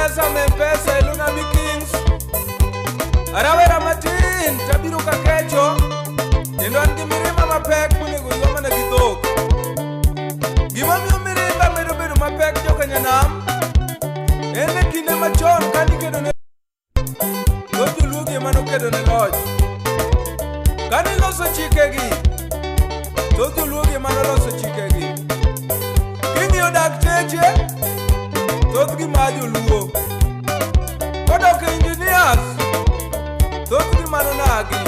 josiasa mempesa iluna Kings arawera matin tabiru kakecho kendo an gi mirima mapek monego yomana gi dhok. Gimomiyo mirimba medo bedo mapek jokanyanam en e kinde machon kani kedo ne joluogi ema nokedo ne loch. Kani loso chikegi thoth joluogi ema noloso chikegi. King'iyo dakteche thothgi ma joluo, kodok engineers thothgi manonagi.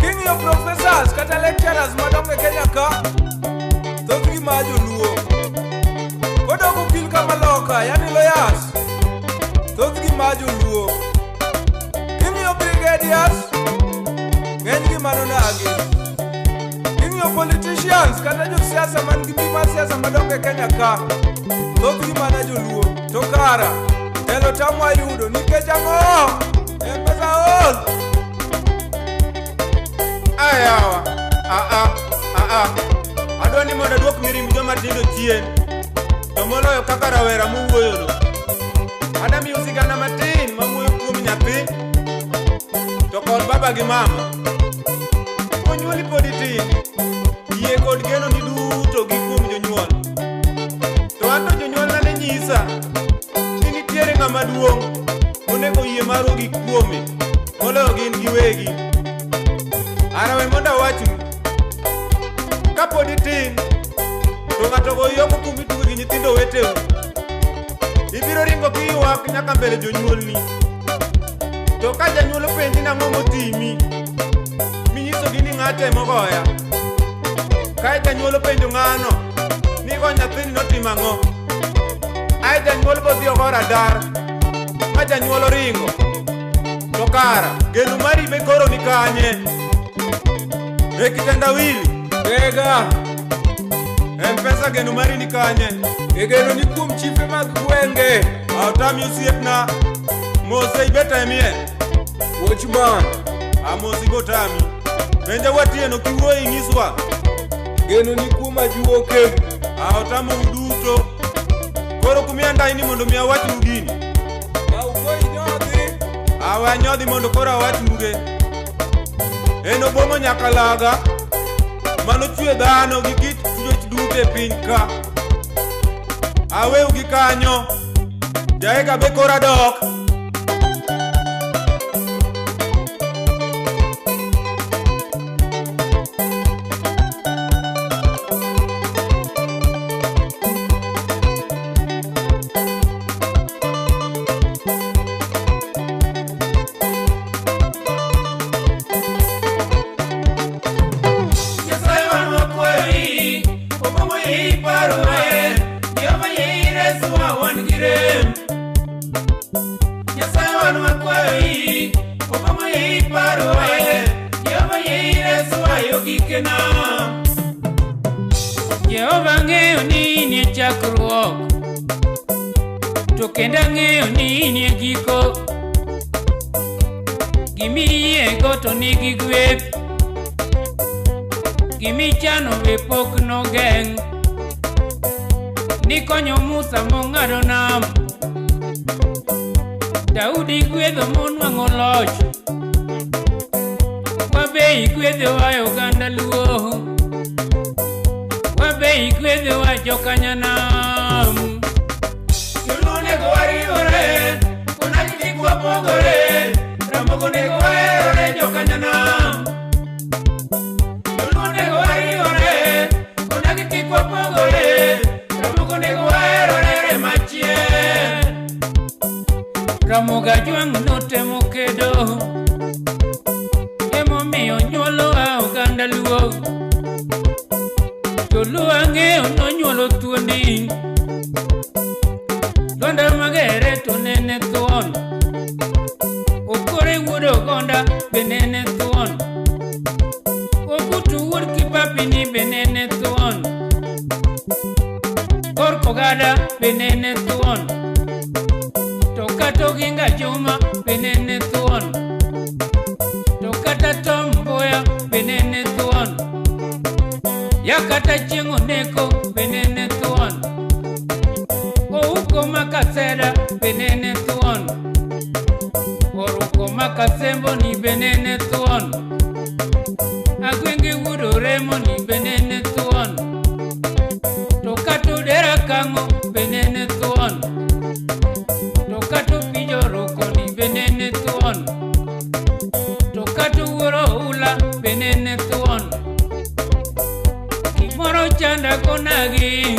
King'iyo professors kata lecturers madongo e Kenya ka thothgi ma joluo, kodok okil kama loka yani lawyers thothgi ma joluo. King'iyo brigadiers ng'enygi manonagi. King'iyo politicians kata josiasa man gi mbi mar siasa madongo e Kenya ka thothgi mana joluo. To kara telo tamwa yudo nikech ang'o? En pesa ol. Ayawa adwani mondo aduok mirimb joma tindo chien, to moloyo kaka rawera mowuoyono. Adamiyo sigana matin mawuoyo kuom nyathi to kod baba gi mama. Konyuoli podi tin, yie kod geno ni duto gi kuom jonyuol. To anto jonyuolna ne nyisa ni nitiere ng'ama duong' monego yie marwa gi kuome moloyo gin giwegi. Arawe mondo awachnu, kapodi tin to ng'ato goyoko kumitugo gi nyithindo weteu, ibiro ringo kiywak nyaka mbele jonyuolni. To ka janyuol openji nang'o motimi, minyisogi ni ng'ato emogoya. Kae janyuol openjo ng'ano ni go nyathini notimo ang'o, ae janyuol bodhi ogo radar ma janyuol oringo. To kara geno mari be koro ni kanye? E kitendawili Ega M-Pesa geno mari ni kanye? e geno ni kuom chife mag gwenge. Autami osiepna, mose ibeta emie. Watchman Amosi botami, benja watieno kiwuoyi ing'iswa. geno ni kuom ajuoke. Autamo uduto, koro kumia ndaini mondo mi awachnu gini. Ma ukoi nyodhi Awe anyodhi mondo koro awachnuge. En obomo nyaka laga manochwe dhano gi kit chwech duto e piny ka. Aweu gi kanyo, jaega be koro adok. Jehova ng'eyo ni in e chakruok, to kendo ang'eyo ni in e giko. Gimiyiego to nigi gweth, gimichano be pok nogeng'. Nikonyo Musa mong'ado nam, Daudi gwedho monwang'o loch, wabe igwedhowa e oganda luo, wabe igwedhowa jokanyanam. Joluonego wariwore, kunagi kik wapogore, Ramogo nego waherore jokanyanam. Joluonego wariwore, kunagi kik wapogore, Ramogo nego waherore remachien. Ramoga jwang' notemo kedo, emomiyo nyuolowa oganda luo. Joluo ang'eyo nonyuolo thuondi, Gonda magere to nene thuon, Okore wuod ogonda be nene thuon, Ogutu wuod Kipapini be nene thuon, Kor Kogada be nene thuon, to kata Oginga Juma be nene thuon, to kata Tom Mboya be nene thuon, ya kata Chieng' Oneko be nene thuon, Ouko Makaseda benene thuon. Oruko makasembo ni benene thuon. Agwenge wudo remo ni benene thuon. Tokato dera kango benene thuon. Tokato pijo ruko ni benene thuon. Tokato wuro ula benene thuon. Kimoro chanda konagi.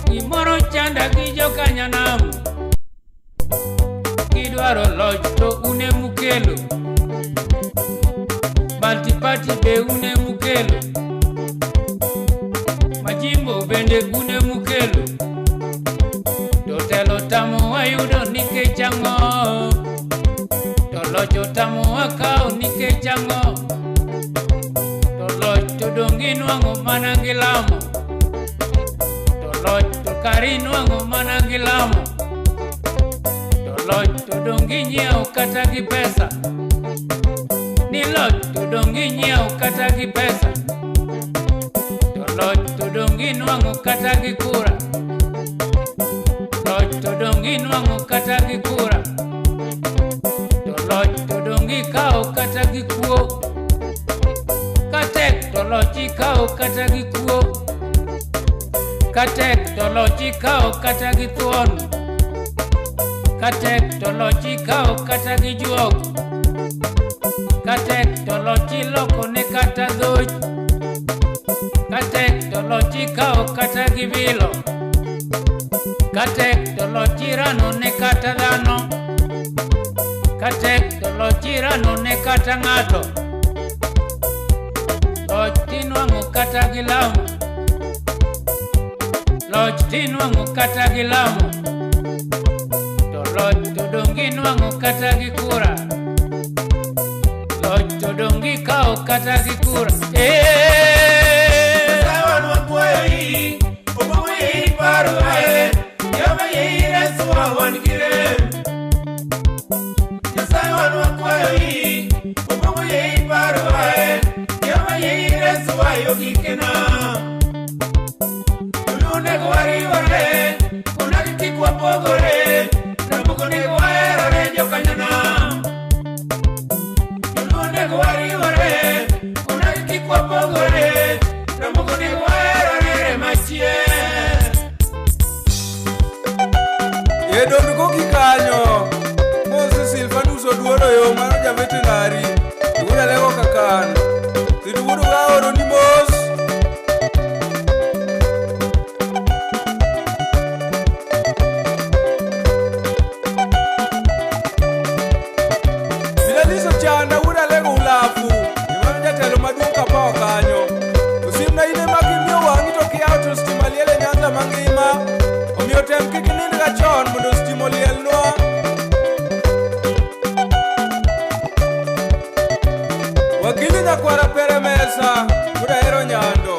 Kimoro chanda kijo kanyanam. Kidwaro lodge to une mukelo. Multi-party be une mukelo. Majimbo bende une mukelo. Totelo tamu ayudo nikech ang'o. Tolocho tamu akao nikech ang'o. Toloch to dongi nwang'o mana gi lamo. Toloch to kari nwang'o mana gi lamo. Toloch to dongi nyieo kata gi pesa. Ni loch to dongi nyieo kata gi pesa. Toloch to dongi nwang'o kata gi kura. Loch to dongi nwang'o kata gi kura. Toloch to dongi kao kata gi kuo. Katek toloch ikao kata gi kuo. Katek toloch ikao kata gi thuon. Katek toloch ikao kata gi juok. Katek toloch iloko ne kata dhoch. Katek toloch ikao kata gi bilo. Katek toloch irano ne kata dhano. Katek toloch irano ne kata ng'ato. Loch tinwang'o kata gi lamo. Loch tinwang'o kata gi lamo. Toloch to dongi nwang'o kata gi kura. Loch to dongi kao kata gi kura. Sawan wakwayo yi, omongo yi paro ae, yama yi resu wawan kirem. Sawan wakwayo yi, omongo yi paro ae, yama yi resu wayo kikena. Tulune gwari wale, kunagi kikwa pogore, ramuko ne gwara rejo kanyana. Tulune gwari wale, kunagi kikwa pogore, ramuko ne gwara re machie. Yedonduko kikanyo Moses Silvanus oduoro yo mano ja veterinary. Duoda lego kakan. Tiduodo ga oro ni mos. Bila liso chanda uda lego ulafu. Imano jatelo maduong' kapao kanyo. Osimna ine magimio wang'i to kiao to stima liele Nyanza mangima. Omiyo tem kik nind ga chon mondo stima olielnwa. Wakili nyakwara pere mesa uda hero nyando.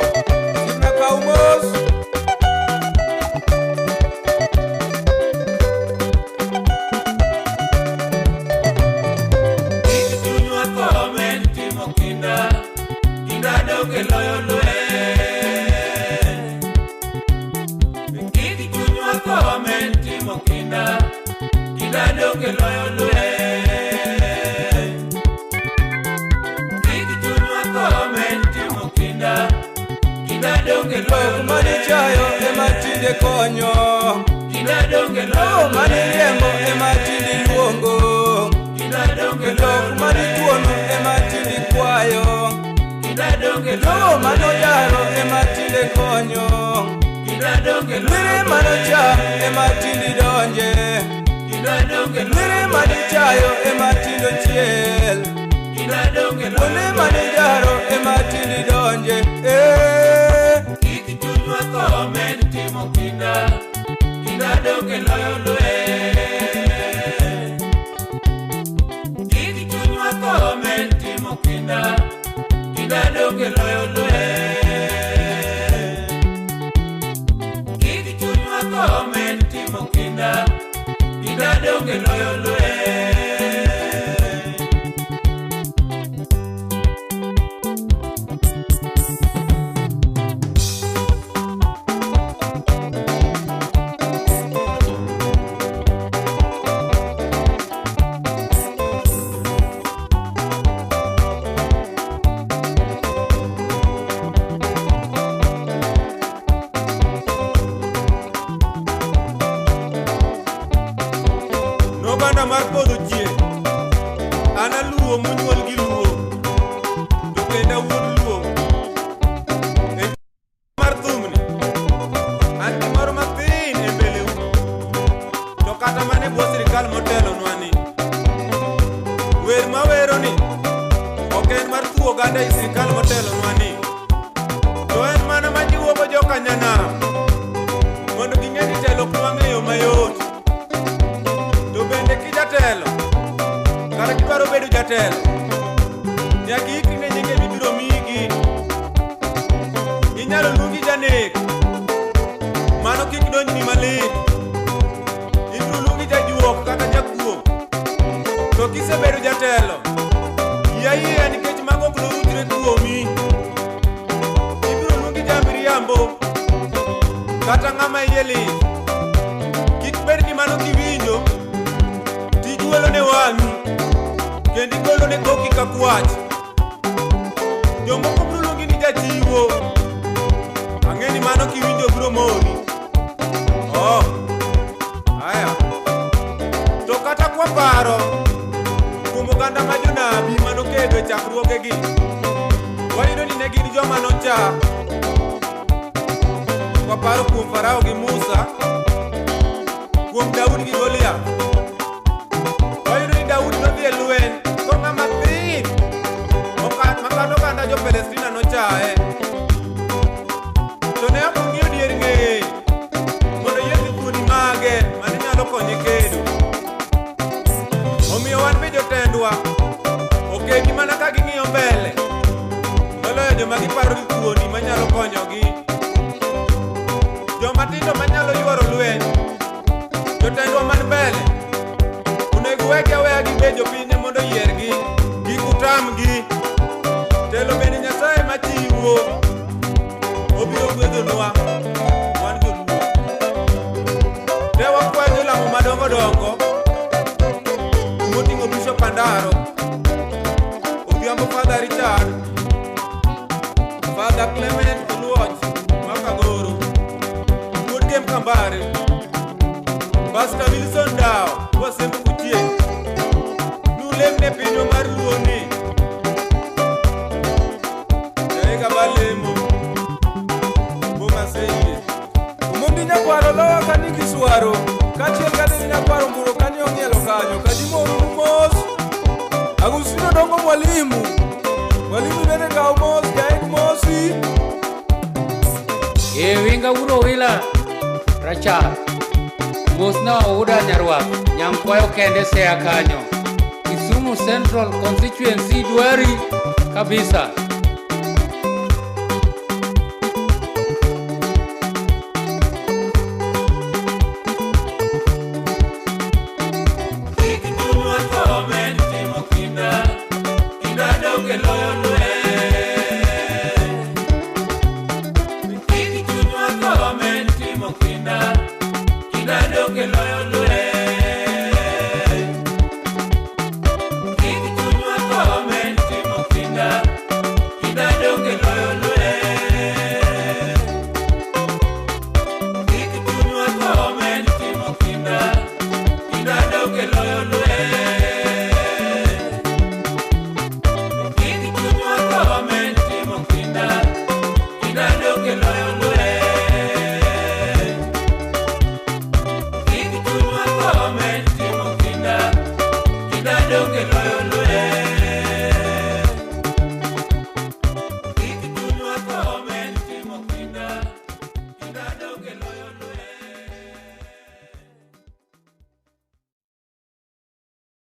Simna kau mos. Kik chunywa komen timo kinda, kinda doge loyo lweny. Kik chunywa komen timo kinda, kinda doge loyo lweny. Kik chunywa komen timo kinda, kinda doge loyo Tok mani chayo ema tinde konyo. kinda doge loyo Oh, mani riembo ema tinde luongo. kinda doge Tok mani tuono ema tinde kwayo. kinda doge Oh, mano jaro ema tinde konyo. kinda doge Miri mano cham ema tinde donje. kinda doge Miri mani chayo ema tinde chiel. kinda doge Kuonde mani jaro ema tinde donje. Kik chunywa komen timo kinda, kinda doge loyo lweny. Kik chunywa komen timo kinda, kinda doge loyo lweny. Kik chunywa komen timo kinda, kinda doge loyo lweny. mar podho chieng' an aluo monyuol gi luo to kenda wuod luo e mar thumni an gimoro mathin e mbeleu to kata mane bwo sirikal motelonwa ni wer mawero ni ok en mar thuo oganda e sirikal motelonwa ni to en mana majiwogo jokanyanam mondo ging'e ni telo ok nwang'eyo mayot to bende kijatelo kata kidwaro bedo jatelo nyaka ikri ne nyinge mibiro migi. Inyalo luongi janek mano kik donjni malit, ibiro luongi jajuok kata jakuo to kisebedo jatelo yie nikech mago ok norutre kuomi. Ibiro luongi jamiriambo kata ng'ama iye lit, kik bed ni mano kiwinjo tijuolo ne wang'i kendo igolo ne koki ka kwach. Jomoko biro luongi ni jachiwo, ang'e ni mano kiwinjo biro mori. Aya to kata kwaparo kuom oganda ma jonabi manokedo e chakruogegi, wayudo ni ne gin joma nochak. Kwaparo kuom Farao gi Musa, kuom Daudi gi Goliath, wayudo ni Daudi nodhi e lweny to ng'ama thin makata oganda jo-Palestina nochaye, to ne ok ong'iyo dier ng'eye mondo yiedhi thuoni mage mane nyalo konye kedo. Omiyo wan be jotendwa okedi mana ka ging'iyo mbele moloyo joma giparo gi thuoni manyalo konyogi. Joma tindo manyalo ywaro lweny, jotendwa man mbele onego wegi aweya gibed jopiny mondo yiergi, kik utamgi. Telo bende Nyasaye machiwo obiro gwedhonwa wan joluo. Te wakwayo jolamo madongo dongo moting'o Bishop Pandaro, Odhiambo Father Richard, Father Clement Oluoch Makagoro, Wuod Kem Kambare, Pastor Wilson Dao Wasembo Kuchieng, nulemne pinywa mar luo ni Jaiga Balemo Bomaseye Umundi nyakwaro lowa kani kiswaro kachiel kani nyakwaro mburo kani ong'ielo kanyo kadimo mos Agustino Dongo mwalimu bende kawo mos kaen mosi winga udo wila Rachar mos na uda nyarwak nyamkwayo kende sea kanyo Kisumu Central Constituency dwari kabisa.